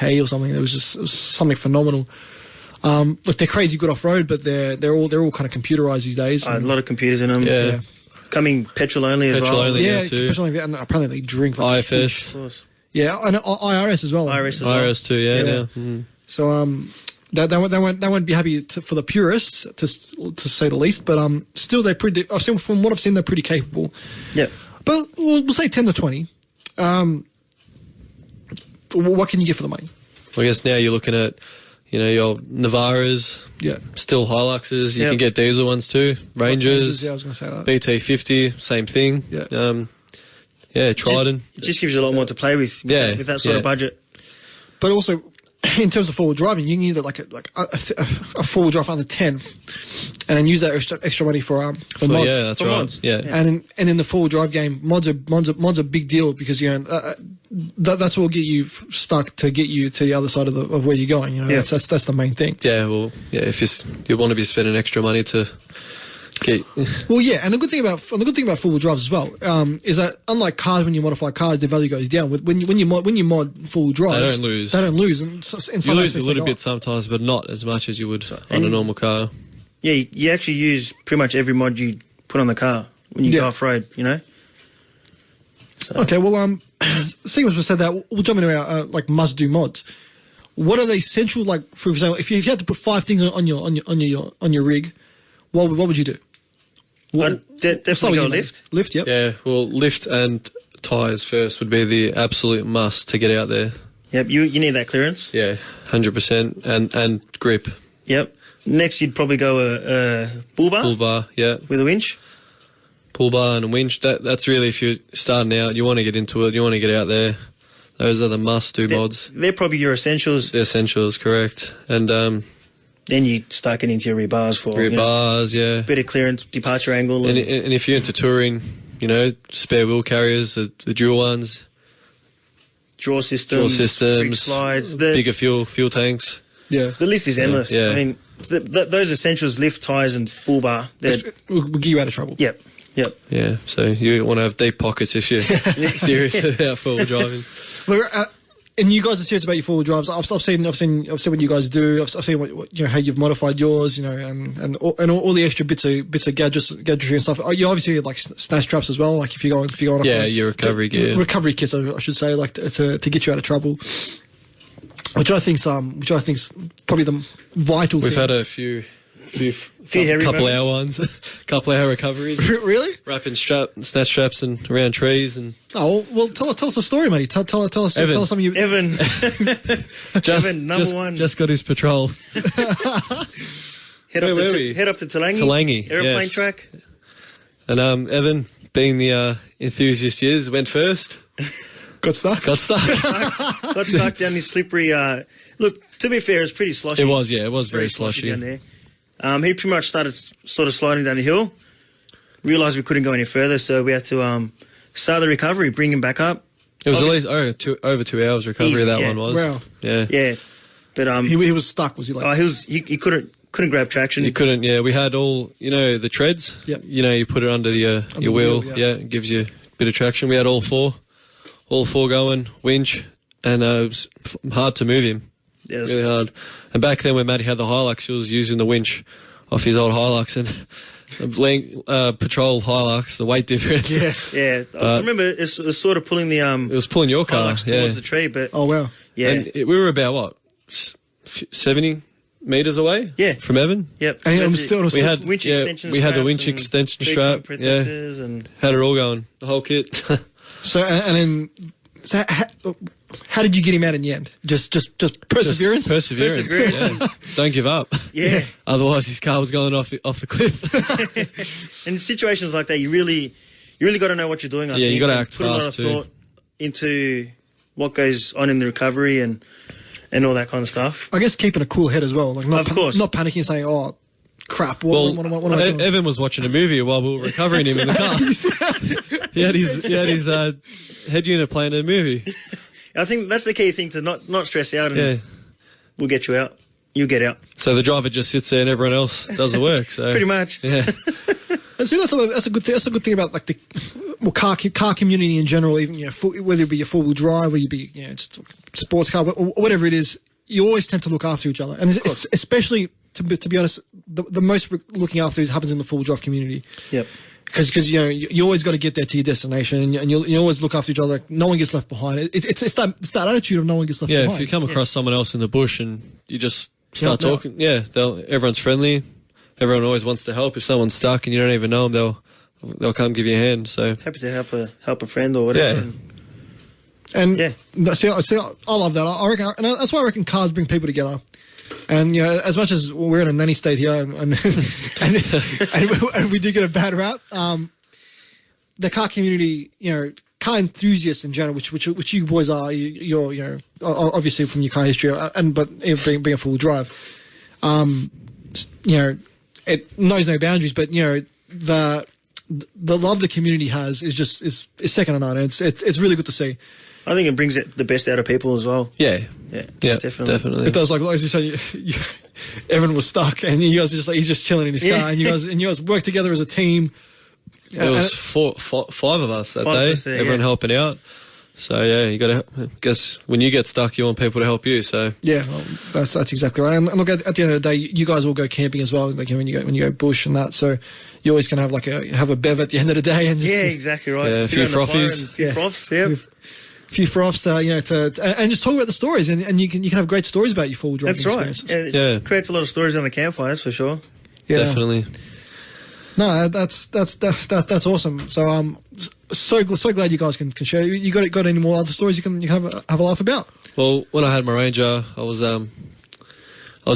100k or something. It was something phenomenal. Look, they're crazy good off road, but they're all kind of computerized these days. A lot of computers in them. Yeah. Coming petrol only as well. Petrol only. Yeah, too. petrol only, and apparently they drink like IFS. Of course. Yeah, and IRS as well. IRS too. Yeah. So they won't be happy for the purists to say the least, but still I've seen from what I've seen they're pretty capable. Yeah. But we'll say 10 to 20. What can you get for the money? Well, I guess now you're looking at, your Navaras, still Hiluxes. You can get diesel ones too. Rangers. Yeah, I was going to say that. BT50, same thing. Yeah. Trident. It just gives you a lot more to play with that sort of budget. But also, in terms of forward driving, you can either like a forward drive under 10, and then use that extra money for mods. Yeah, that's right. Mods. Yeah. And in the forward drive game, mods are a big deal because that's what will get you stuck to get you to the other side of where you're going. That's the main thing. Yeah. Well, yeah. If you want to be spending extra money to get. Well, yeah, and the good thing about four-wheel drives as well is that unlike cars, when you modify cars, their value goes down. When you mod four-wheel drives, they don't lose. And you lose a little bit sometimes, but not as much as you would on a normal car. Yeah, you actually use pretty much every mod you put on the car when you go off road. So. Okay, well, seeing as we said that, we'll jump into our must-do mods. What are the essential, for example, if you had to put 5 things on your rig, what would you do? Definitely go lift. Lift, yep. Yeah, well, lift and tyres first would be the absolute must to get out there. Yep, you need that clearance. Yeah, 100%, and grip. Yep. Next, you'd probably go a bull bar. Bull bar, yeah. With a winch. Pull bar and a winch. That's really, if you're starting out, you want to get into it, you want to get out there. Those are the must-do mods. They're probably your essentials. They're essentials, correct. And then you start getting into your rear bars for bars, yeah. Bit of clearance, departure angle. And if you're into touring, spare wheel carriers, the dual ones. Draw systems. Big slides. Bigger fuel tanks. Yeah. The list is endless. Yeah. I mean, those essentials, lift, tyres and bull bar. Will get you out of trouble. Yep. Yeah, so you want to have deep pockets if you're serious about four-wheel driving. Look, and you guys are serious about your four-wheel drives. I've seen what you guys do. I've seen what how you've modified yours. And all the extra bits of gadgetry and stuff. You obviously have snatch traps as well. Like if you're going off your recovery gear, recovery kits, I should say, to get you out of trouble. Which I think's probably the vital thing. We've had a few couple hour ones, couple hour recoveries. Really? Wrapping snatch straps and around trees and. Oh well, tell us a story, matey. Tell us some of you. Evan, Evan, number one, just got his patrol. Head up to Talangi aeroplane track. And Evan, being the enthusiast he is, went first. Got stuck. Got stuck down this slippery. Look, to be fair, it's pretty sloshy. It was, yeah, it was very sloshy down there. He pretty much started sort of sliding down the hill. Realised we couldn't go any further, so we had to start the recovery, bring him back up. It was at least over 2 hours recovery. Easy, one was. Wow. Yeah. Yeah, but he was stuck. Was he like? He couldn't grab traction. You couldn't. Yeah, we had all the treads. Yep. You put it under your wheel. Yeah, it gives you a bit of traction. We had all four going, winch, and it was hard to move him. Yes. Really hard. And back then when Matty had the Hilux, he was using the winch off his old Hilux and patrol Hilux, the weight difference. Yeah. I remember it was sort of pulling the it was pulling your car Hilux towards the tree, but oh wow. Yeah. And we were about what 70 meters away. Yeah. From Evan. Yep. And we had winch extension. We had the winch extension strap. Yeah. And had it all going, the whole kit. How did you get him out in the end? Just perseverance? Perseverance. Yeah. Don't give up. Yeah. Otherwise, his car was going off the cliff. In situations like that, you really got to know what you're doing. I think. You got to act put fast a lot of thought into what goes on in the recovery and all that kind of stuff. I guess keeping a cool head as well. Of course. Not panicking and saying, oh, crap. What am I doing? Evan was watching a movie while we were recovering him in the car. he had his head unit playing a movie. I think that's the key thing, to not stress out, and we'll get you out. You get out. So the driver just sits there and everyone else does the work. So pretty much. Yeah. And see, that's a good thing. That's a good thing about like the car community in general. Even whether it be a 4-wheel drive or you be just sports car or whatever it is, you always tend to look after each other, and especially to be honest, the most looking after happens in the 4-wheel drive community. Yep. Because you always got to get there to your destination, and you always look after each other. No one gets left behind. It's that attitude of no one gets left behind. Yeah, if you come across someone else in the bush and you just start talking, everyone's friendly. Everyone always wants to help. If someone's stuck and you don't even know them, they'll come give you a hand. So happy to help a friend or whatever. Yeah. And see, I love that. I reckon, and that's why I reckon cars bring people together. And as much as we're in a nanny state here, and we do get a bad rap, the car community, car enthusiasts in general, which you boys are, you're obviously from your car history, but being a 4-wheel drive, it knows no boundaries. But the love the community has is second to none. It's really good to see. I think it brings the best out of people as well. Yeah, definitely. It does. Like as you said, everyone was stuck, and you guys are just he's just chilling in his car, and you guys work together as a team. There was five of us that day. There, everyone helping out. So you got to guess when you get stuck, you want people to help you. So well, that's exactly right. And look, at the end of the day, you guys all go camping as well. Like when you go bush and that, so you always can have a bev at the end of the day and just exactly right. Yeah, a few frothies, few froths and just talk about the stories, and you can have great stories about your 4-wheel driving experiences. That's right. It creates a lot of stories on the campfires for sure. Yeah. Definitely. No, that's awesome. So so glad you guys can share. You got any more other stories you can have a laugh about? Well, when I had my Ranger, I was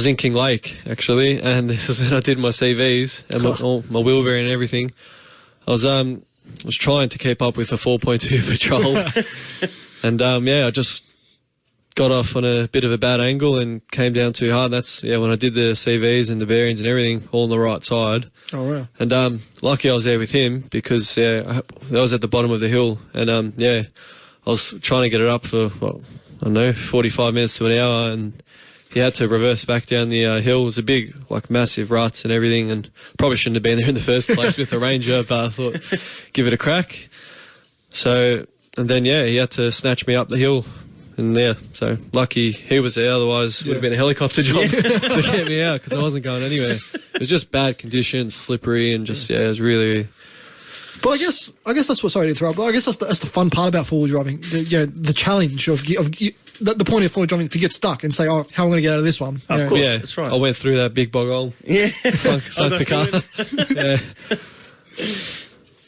in King Lake actually, and this is when I did my CVs and my wheel bearing and everything. I was trying to keep up with a 4.2 patrol, and I just got off on a bit of a bad angle and came down too hard. That's when I did the CVs and the bearings and everything all on the right side. Oh wow! And lucky I was there with him because I was at the bottom of the hill, and I was trying to get it up for 45 minutes to an hour, and he had to reverse back down the hill. It was a big, massive ruts and everything, and probably shouldn't have been there in the first place with the Ranger, but I thought, give it a crack. So, and then, he had to snatch me up the hill. And so lucky he was there, otherwise it would have been a helicopter job to get me out because I wasn't going anywhere. It was just bad conditions, slippery, and just, it was really... But I guess that's what. Sorry to interrupt. But I guess that's the fun part about 4-wheel driving. The challenge of the point of 4-wheel driving is to get stuck and say, "Oh, how am I going to get out of this one?" Of course, that's right. I went through that big bog hole. Yeah, sunk the car.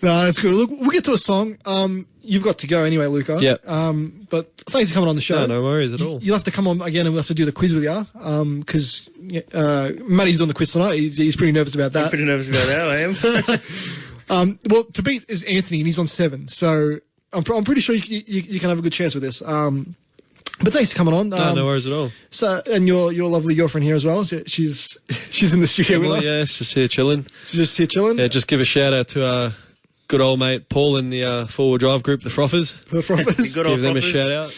No, that's good. Look, we'll get to a song. You've got to go anyway, Luka. Yeah. But thanks for coming on the show. No worries at all. You'll have to come on again, and we'll have to do the quiz with you. Because Matty's doing the quiz tonight. He's pretty nervous about that. I'm pretty nervous about that. I am. Well, to beat is Anthony, and he's on 7. So I'm pretty sure you can have a good chance with this. But thanks for coming on. No worries at all. So, and your lovely girlfriend here as well. She's in the studio with us. Yeah, she's just here chilling. She's just here chilling. Yeah, just give a shout out to good old mate Paul in the 4-wheel drive group, the Frothers. The Frothers. Give them a shout out.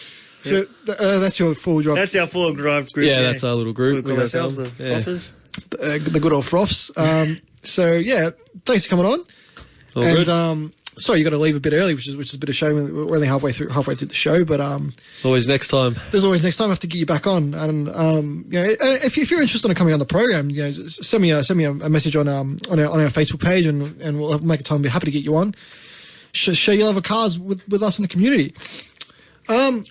So that's your 4-wheel drive. That's our 4-wheel drive group. Yeah, that's our little group. So we call ourselves the Frothers. The good old Froths. So thanks for coming on. All and good. Sorry, you got to leave a bit early, which is a bit of a shame. We're only halfway through the show, but always next time. There's always next time. I have to get you back on, and if you're interested in coming on the program, send me a message on our Facebook page, and we'll make a time. Be happy to get you on. Share your love of cars with us in the community. We'll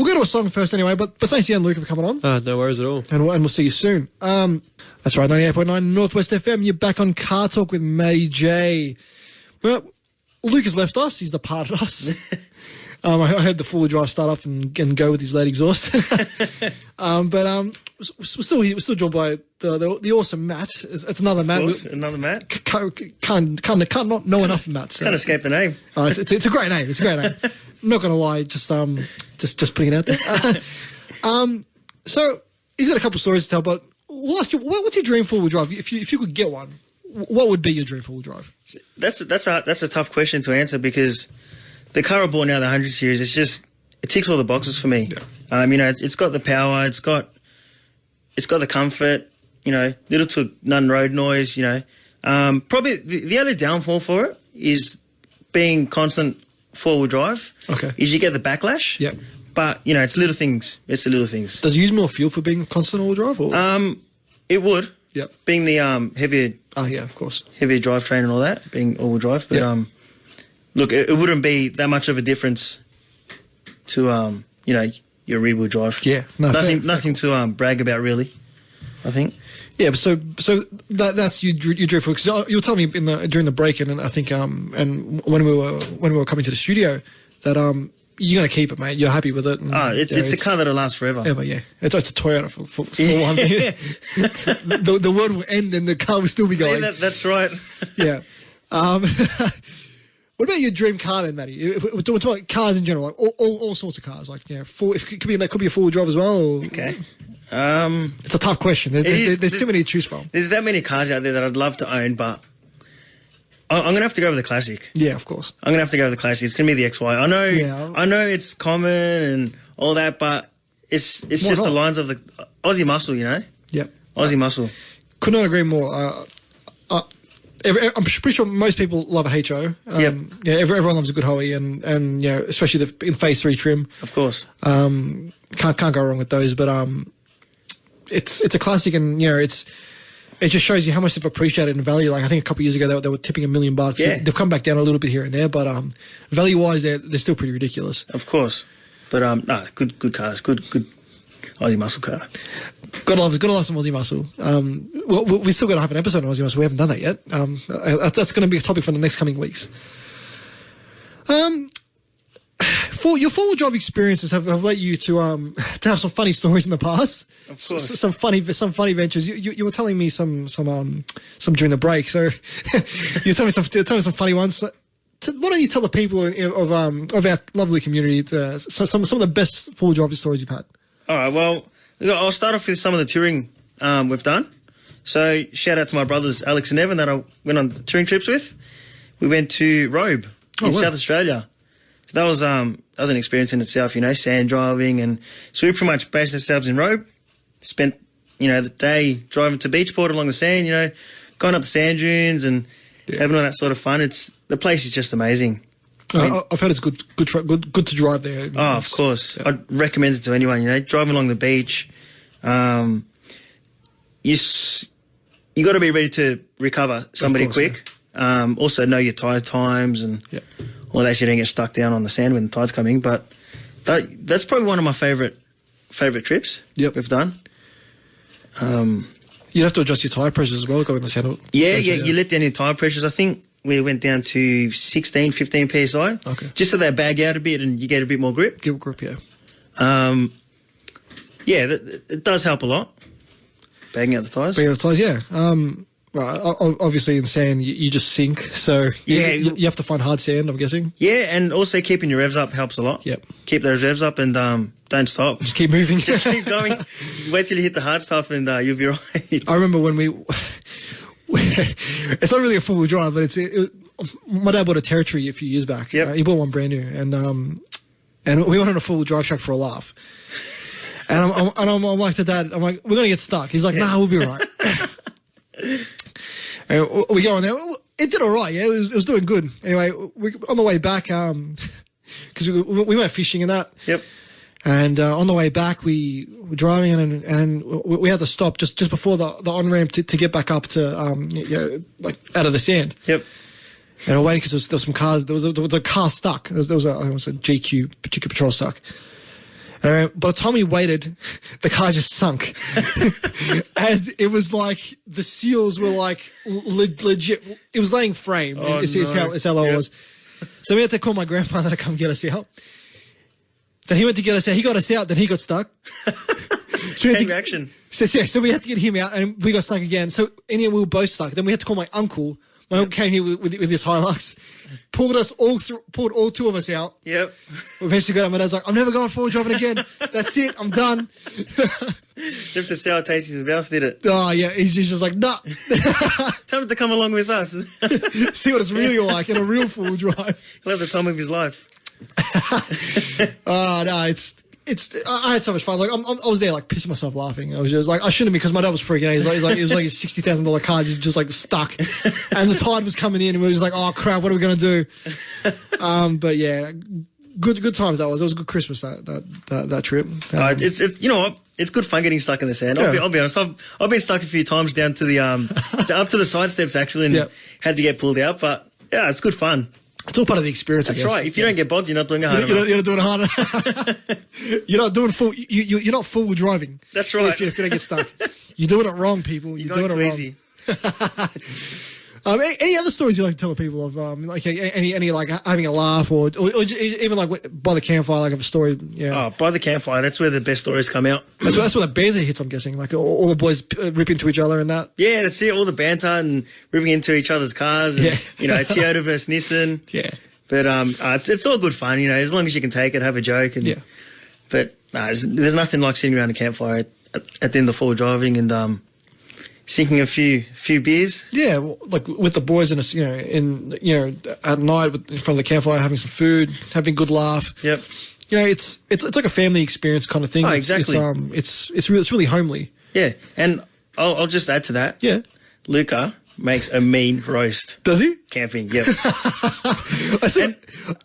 go to a song first anyway, but thanks again, Luka, for coming on. No worries at all. And we'll see you soon. That's right, 98.9 Northwest FM. You're back on CarTorque with Matty J. Well, Luke has left us. He's departed us. I heard the 4-wheel drive start up and go with his lead exhaust. But we're still joined by the awesome Matt. It's another Matt. Another Matt. Can't not know enough of Matt. So. Can't escape the name. It's a great name. It's a great name. I'm not gonna lie. Just putting it out there. So he's got a couple of stories to tell, but we'll ask you, what's your dream 4-wheel drive? If you could get one, what would be your dream 4-wheel drive? That's a tough question to answer because the car I bought now, the 100 series, it ticks all the boxes for me. Yeah. It's got the power, it's got the comfort, little to none road noise, Probably the only downfall for it is being constant four-wheel drive. Okay. Is you get the backlash. Yep. But, you know, it's little things. It's the little things. Does it use more fuel for being constant all-wheel drive? Or? It would. Yep. Being the heavier Yeah, of course. heavier drivetrain and all that, being all-wheel drive. But, look, it wouldn't be that much of a difference to, you know, your rear-wheel drive. Yeah. No, Nothing to brag about, really, I think. Yeah, but so that's you drew for, because you were telling me during the break, and I think and when we were coming to the studio that you're gonna keep it, mate. You're happy with it. And, it's a car that'll last forever. Ever, yeah. It's a Toyota for one. The world will end and the car will still be going. Yeah, that's right. Yeah. What about your dream car then, Matty? If we're talking about cars in general, like all sorts of cars, like it could be a four-wheel drive as well. Or, Okay. It's a tough question. There's too many to choose from. There's that many cars out there that I'd love to own, but I'm going to have to go with the classic. Yeah, of course. I'm going to have to go with the classic. It's going to be the XY. I know it's common and all that, but it's just the lines of the Aussie muscle, you know? Yep. Aussie muscle. Could not agree more. I'm pretty sure most people love a HO. Yep. Yeah, everyone loves a good Hoey, and you know, especially in Phase 3 trim. Of course. Can't go wrong with those. But it's a classic, and you know, it just shows you how much they've appreciated in value. Like I think a couple of years ago they were tipping $1 million. Yeah. They've come back down a little bit here and there, but value wise they're still pretty ridiculous. Of course. But good cars, good Aussie muscle car. Gotta love some Aussie muscle. Well, we still got to have an episode on Aussie muscle. We haven't done that yet. That's going to be a topic for the next coming weeks. For your four-wheel drive experiences have led you to have some funny stories in the past. Of course. Some funny ventures. You were telling me some during the break. So you tell me some funny ones. Why don't you tell the people of our lovely community some of the best four-wheel drive stories you've had? All right. Well, I'll start off with some of the touring we've done. So shout out to my brothers Alex and Evan that I went on touring trips with. We went to Robe in South Australia. So that was an experience in itself, you know, sand driving, and so we pretty much based ourselves in Robe. Spent, you know, the day driving to Beachport along the sand, you know, going up the sand dunes and having all that sort of fun. The place is just amazing. I've heard it's good to drive there. Oh, of course. Yeah. I'd recommend it to anyone, you know, driving along the beach. You got to be ready to recover somebody quick. Yeah. Also know your tyre times and all that shit, don't get stuck down on the sand when the tide's coming. But that's probably one of my favourite trips we've done. You have to adjust your tyre pressures as well going the sand. Yeah, you let down your tyre pressures. I think we went down to 16, 15 PSI. Okay. Just so they bag out a bit and you get a bit more grip. Grip, yeah. It does help a lot. Bagging out the tyres. Yeah. Well, obviously in sand you just sink, so you have to find hard sand, I'm guessing. Yeah, and also keeping your revs up helps a lot. Yep. Keep those revs up and don't stop. Just keep moving. Just keep going. Wait till you hit the hard stuff and you'll be right. I remember when it's not really a four-wheel drive, but my dad bought a Territory a few years back. Yep. He bought one brand new, and we went on a four-wheel drive track for a laugh. And I'm like to Dad, I'm like, we're going to get stuck. He's like, nah, we'll be all right. And we go on there. It did all right, yeah. It was doing good. Anyway, on the way back, because we went fishing and that. Yep. And on the way back, we were driving and we had to stop just before the on-ramp to get back up to, like out of the sand. Yep. And we're waiting because there was some cars. There was a car stuck. There was a GQ Patrol stuck. And by the time we waited, the car just sunk. And it was like the seals were like legit. It was laying frame. Oh, it's how low it was. So we had to call my grandfather to come get us out. Then he went to get us out. He got us out. Then he got stuck. So reaction. So we had to get him out, and we got stuck again. So anyway, we were both stuck. Then we had to call my uncle. My uncle came here with this Hilux, pulled all two of us out. Yep. We eventually got up, and I was like, I'm never going forward driving again. That's it. I'm done. Just the sour taste in his mouth, did it? Oh, yeah. He's just like, nah. Tell him to come along with us. See what it's really like in a real four-wheel drive. He'll have the time of his life. Oh, no. It's I had so much fun. Like I was there, like pissing myself laughing. I was just like, I shouldn't be because my dad was freaking out. It was like his $60,000 car just like stuck, and the tide was coming in, and we were just like, oh crap, what are we gonna do? But yeah, good times that was. It was a good Christmas that trip. It's you know what? It's good fun getting stuck in the sand. I'll be honest. I've been stuck a few times down to the up to the side steps actually, and had to get pulled out. But yeah, it's good fun. It's all part of the experience. That's right. If you don't get bogged, you're not doing it hard. You're not doing it harder. You're not doing full. You're not full driving. That's right. If you don't get stuck, you're doing it wrong, people. You're doing it wrong. Easy. Any other stories you like to tell people of, like any like having a laugh or even like by the campfire, like of a story? Yeah. Oh, by the campfire, that's where the best stories come out. That's where the banter hits. I'm guessing, like all the boys rip into each other and that. Yeah, that's it. All the banter and ripping into each other's cars. And, Toyota versus Nissan. Yeah. But it's all good fun, as long as you can take it, have a joke, and But there's nothing like sitting around a campfire at the end of four-wheel driving and sinking a few beers. Yeah, well, like with the boys at night in front of the campfire, having some food, having a good laugh. Yep. It's like a family experience kind of thing. Oh, exactly. It's really homely. Yeah, and I'll just add to that. Yeah. Luka makes a mean roast. Does he? Camping, yep. I said,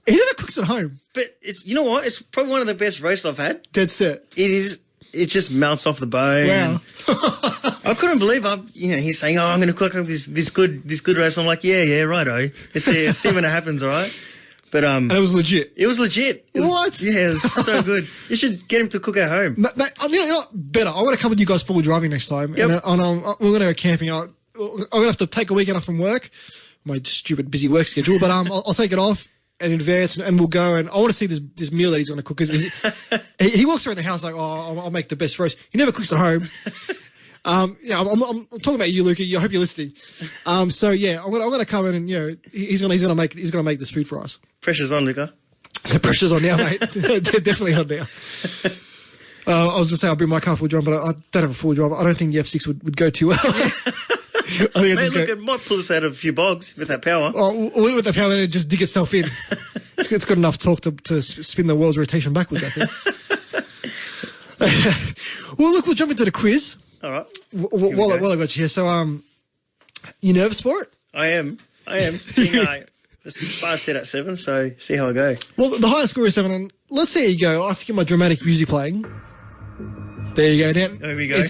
he never cooks at home. But you know what? It's probably one of the best roasts I've had. Dead set. It is. It just melts off the bone. Wow. I couldn't believe he's saying, I'm going to cook up this good roast. I'm like, yeah, righto. Let's see when it happens, all right? But and it was legit. It was legit. What? Yeah, it was so good. You should get him to cook at home. Mate, you know what? Better. I want to come with you guys full driving next time. Yep. And we're going to go camping. I'm going to have to take a weekend off from work, my stupid busy work schedule. But I'll take it off in advance and we'll go. And I want to see this meal that he's going to cook. Cause he walks around the house like, oh, I'll make the best roast. He never cooks at home. I'm talking about you, Luka. I hope you're listening. So yeah, I'm gonna come in and he's gonna make this food for us. Pressure's on, Luka. The pressure's on now, mate. They're definitely on now. I was gonna say I'll bring my car full drive, but I don't have a full drive. I don't think the F6 would go too well. I think it might pull us out of a few bogs with that power. Oh, with the power, then it just dig itself in. It's got enough torque to spin the world's rotation backwards, I think. Well, look, we'll jump into the quiz. All right. While I got you here, so you nervous for it? I am. This bar set at 7, so see how I go. Well, the highest score is 7, and let's see how you go. I have to get my dramatic music playing. There you go. Now, there we go.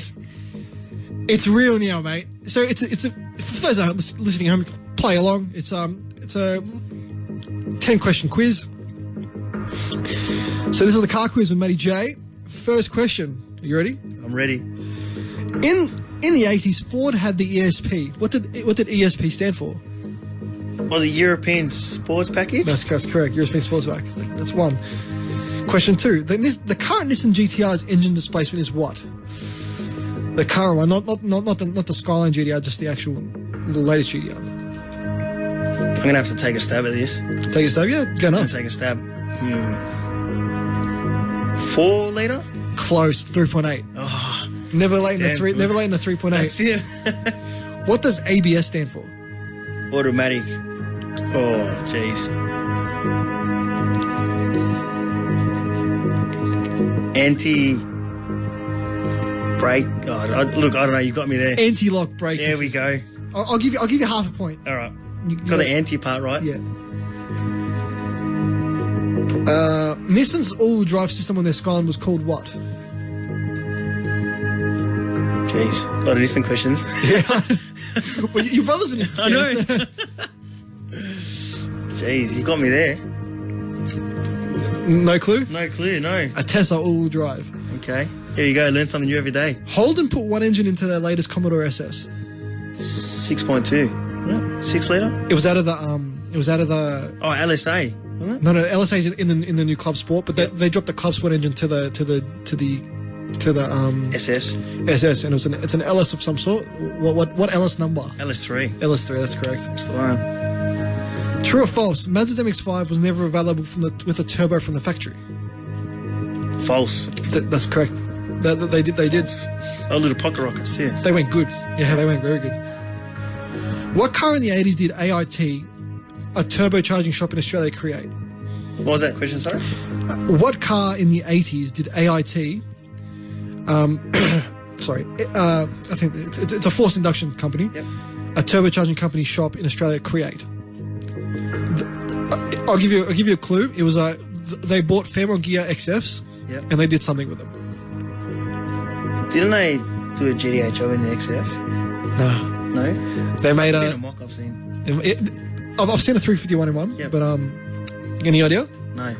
It's real now, mate. So it's a for those that are listening home, play along. It's a 10-question quiz. So this is the car quiz with Matty J. First question. Are you ready? I'm ready. In the 80s, Ford had the ESP. What did ESP stand for? Was it European Sports Package? That's correct. European Sports Package. That's one. Question 2. The current Nissan GTR's engine displacement is what? The current one, not the Skyline GTR, just the latest GTR. I'm gonna have to take a stab at this. Take a stab, yeah. Go nuts. Take a stab. 4 litre? Close. 3.8. Oh, never late in the 3.8. That's it. What does ABS stand for? Automatic. Oh, jeez. Anti-brake. Oh, look, I don't know. You got me there. Anti-lock brake. There we go. I'll give you half a point. All right. You got the anti part right. Yeah. Nissan's all-wheel drive system on their Skyline was called what? Jeez, a lot of Nissan questions. Yeah. Well, your brother's a Nissan. I know. Jeez, you got me there. No clue? No clue, no. A Tesla all-wheel drive. Okay. Here you go, learn something new every day. Holden put one engine into their latest Commodore SS. 6.2. 6 litre? It was out of the Oh, LSA. No, LSA is in the new Club Sport, but they dropped the Club Sport engine to the SS, and it's an LS of some sort. What LS number? LS3. LS3, that's correct. That's the one. True or false? Mazda's MX-5 was never available with a turbo from the factory. False. That's correct. They did. Oh, little pocket rockets, yeah. They went good. Yeah, they went very good. What car in the 80s did AIT, a turbocharging shop in Australia, create? What was that question, sorry? What car in the 80s did AIT? Sorry, I think it's a forced induction company. Yep. A turbocharging company shop in Australia create. I'll give you a clue. It was they bought Fairmont Gear XFs, Yep. and they did something with them. Didn't they do a GDHO in the XF? No, No? they made Been a mock I've seen. I've seen a 351 in one, Yep. but any idea? No.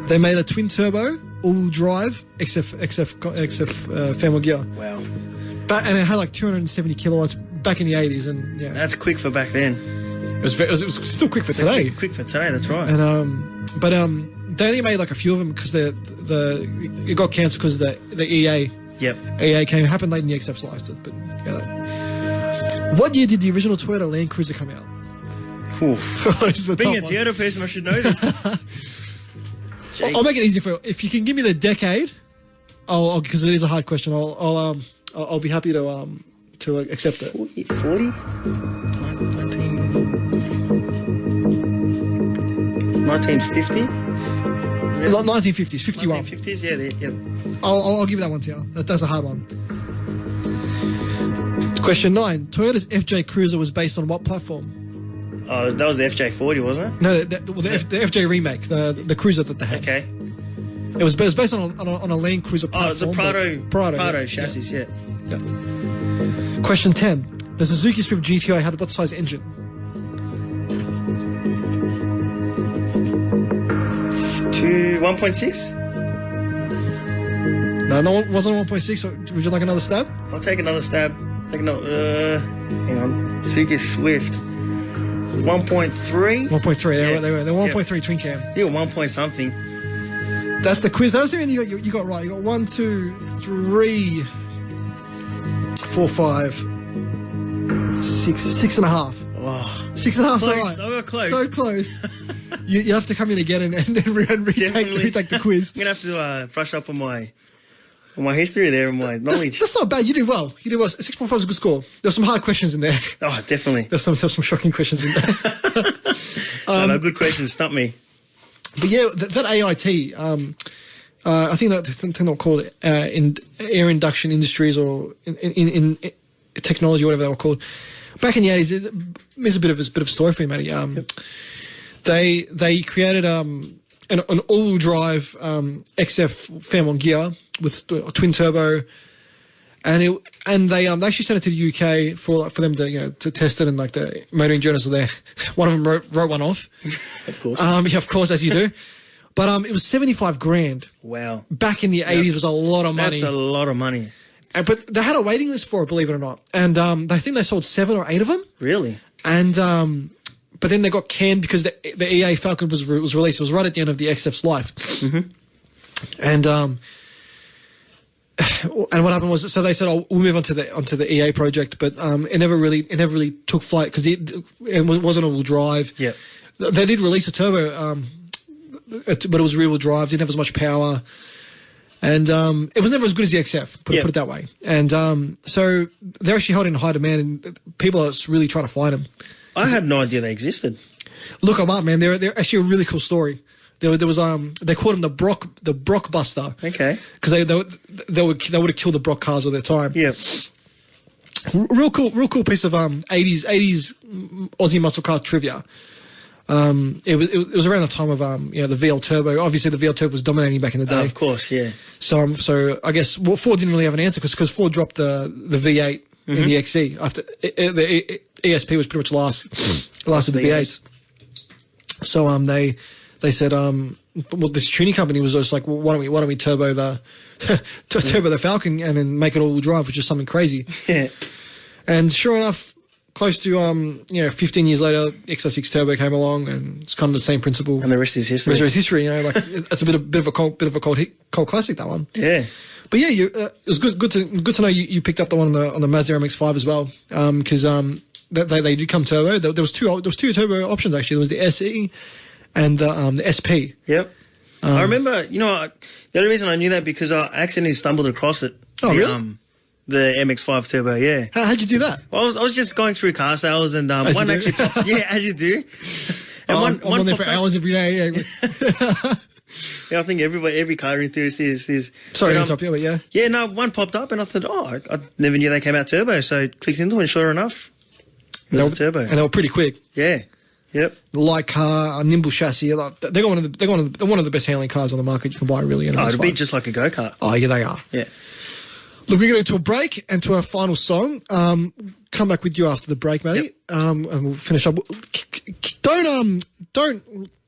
They made a twin turbo, all drive XF Fairmont Gear, Wow. and it had like 270 kilowatts back in the 80s, and yeah, That's quick for back then. it was still quick for today. Quick for today, that's right. And but they only made like a few of them because it got cancelled because the EA Yep. happened late in the XF's life. But yeah. What year did the original Toyota Land Cruiser come out? Oof. This is a Being a tough one. Toyota person, I should know this. I'll make it easy for you. If you can give me the decade, because it is a hard question. I'll be happy to accept it. 40? 1950? 1950s, 51. 1950s, yeah. Yep. I'll give you that one to you. That's a hard one. Question 9. Toyota's FJ Cruiser was based on what platform? Oh, that was the FJ40, wasn't it? No, the FJ remake, the Cruiser that they had. Okay. It was based on a Land Cruiser Oh, it's a platform. Prado yeah. chassis, yeah. Yeah. Question 10. The Suzuki Swift GTI had what size engine? 1.6? No, it wasn't 1.6. Would you like another stab? I'll take another stab. Hang on. Suzuki Swift. 1.3? 1.3. Yeah. They were 1.3 twin cam. You got 1 point something. That's the quiz. That was the one you got right. You got 1, 2, 3, 4, 5, 6, 6.5. Oh, 6.5. close. Right. I got close. So close. you have to come in again and retake the quiz. I'm going to have to brush up on my history there and my knowledge. That's not bad. You did well. 6.5 is a good score. There's some hard questions in there. Oh, definitely. There's some shocking questions in there. No, good question. Stump me. But yeah, that AIT, I think that they're called in air induction industries or in technology, whatever they were called. Back in the 80s, there's a bit of a story for you, Matty. They created an all-wheel drive XF Fairmont Gear with a twin turbo, and they actually sent it to the UK for them to test it, and like the motoring journalists were there. One of them wrote one off. Of course. Yeah, of course, as you do. But it was $75,000. Wow. Back in the 80s was a lot of money. That's a lot of money. But they had a waiting list for it, believe it or not. And I think they sold 7 or 8 of them. Really? And but then they got canned because the EA Falcon was released. It was right at the end of the XF's life. Mm-hmm. And what happened was, so they said, "Oh, we'll move on to the EA project," but it never really took flight because it wasn't all-wheel drive. Yeah. They did release a turbo, but it was rear-wheel drive. Didn't have as much power. And it was never as good as the XF, put it that way. And so they're actually held in high demand, and people are really trying to find them. I had no idea they existed. Look them up, man. They're actually a really cool story. There was they called him the Brockbuster. Okay. Because they would have killed the Brock cars of their time. Yeah. Real cool piece of 80s Aussie muscle car trivia. It was around the time of the VL Turbo. Obviously, the VL Turbo was dominating back in the day. Of course, yeah. So I guess Ford didn't really have an answer because Ford dropped the V8 in the XE after the ESP was pretty much last of the V8s. So they said this tuning company was just like, well, why don't we turbo the turbo the Falcon and then make it all-wheel drive, which is something crazy. Yeah. And sure enough, close to 15 years later, XR6 Turbo came along, and it's kind of the same principle. And the rest is history. The rest is history. Like it's a bit of a cult classic, that one. Yeah. But yeah, it was good to know you picked up the one on the Mazda MX-5 as well, because they did come turbo. There was two turbo options actually. There was the SE and the SP. Yep. I remember, the only reason I knew that because I accidentally stumbled across it. Oh, really? The MX-5 Turbo, yeah. How'd you do that? Well, I was just going through car sales and one actually popped, yeah, as you do. And I'm on there for hours every day. Yeah. Yeah, I think every car enthusiast is. Sorry to interrupt you, but yeah. Yeah, no, one popped up and I thought, I never knew they came out turbo. So clicked into it and sure enough, it was a turbo. And they were pretty quick. Yeah. Yep. The light car, a nimble chassis. They're one of the best handling cars on the market you can buy, really. And it'd be just like a go-kart. Oh, yeah, they are. Yeah. Look, we're going to go to a break and to our final song. Come back with you after the break, Matty. Yep. And we'll finish up. Don't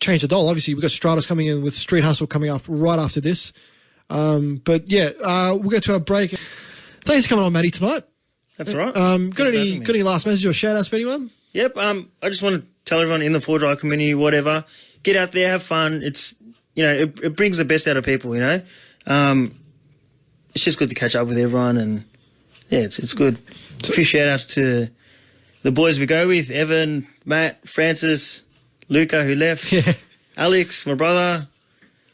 change the dial. Obviously, we've got Stratos coming in with Street Hustle coming up right after this. But yeah, we'll go to our break. Thanks for coming on, Matty, tonight. That's all right. Got any last message or shout outs for anyone? Yep. I just want to tell everyone in the four-drive community, whatever, get out there, have fun. It's, it brings the best out of people, It's just good to catch up with everyone and, yeah, it's good. A few shout-outs to the boys we go with, Evan, Matt, Francis, Luka, who left, Alex, my brother.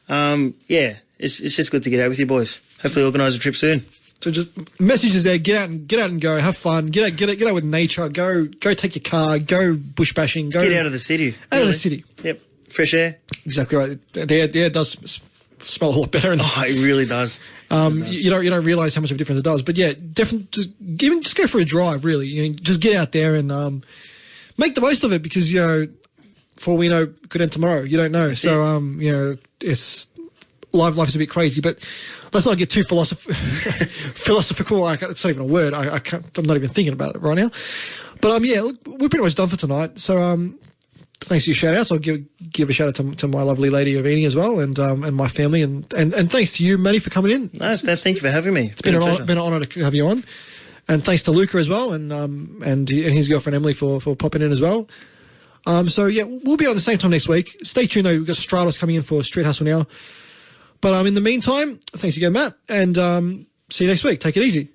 Yeah, it's just good to get out with you boys. Hopefully organise a trip soon. So just messages there. Get out and go. Have fun. Get out with nature. Go take your car. Go bush bashing. Go get out of the city. Out of the city. Yep. Fresh air. Exactly right. The air does smell a lot better. It really does. You don't realise how much of a difference it does. But yeah, definitely just go for a drive. Really, just get out there and make the most of it because for all we know, could end tomorrow. You don't know. So it's life's a bit crazy, but let's not get too philosophical. It's not even a word. I'm not even thinking about it right now. But yeah, look, we're pretty much done for tonight. So thanks for your shout outs. I'll give a shout out to my lovely lady Avini as well, and my family, and thanks to you, Matty, for coming in. No, thank you for having me. It's been an honour to have you on, and thanks to Luka as well, and his girlfriend Emily for popping in as well. So yeah, we'll be on the same time next week. Stay tuned though. We've got Stratos coming in for Street Hustle now. But in the meantime, thanks again, Matt, and see you next week. Take it easy.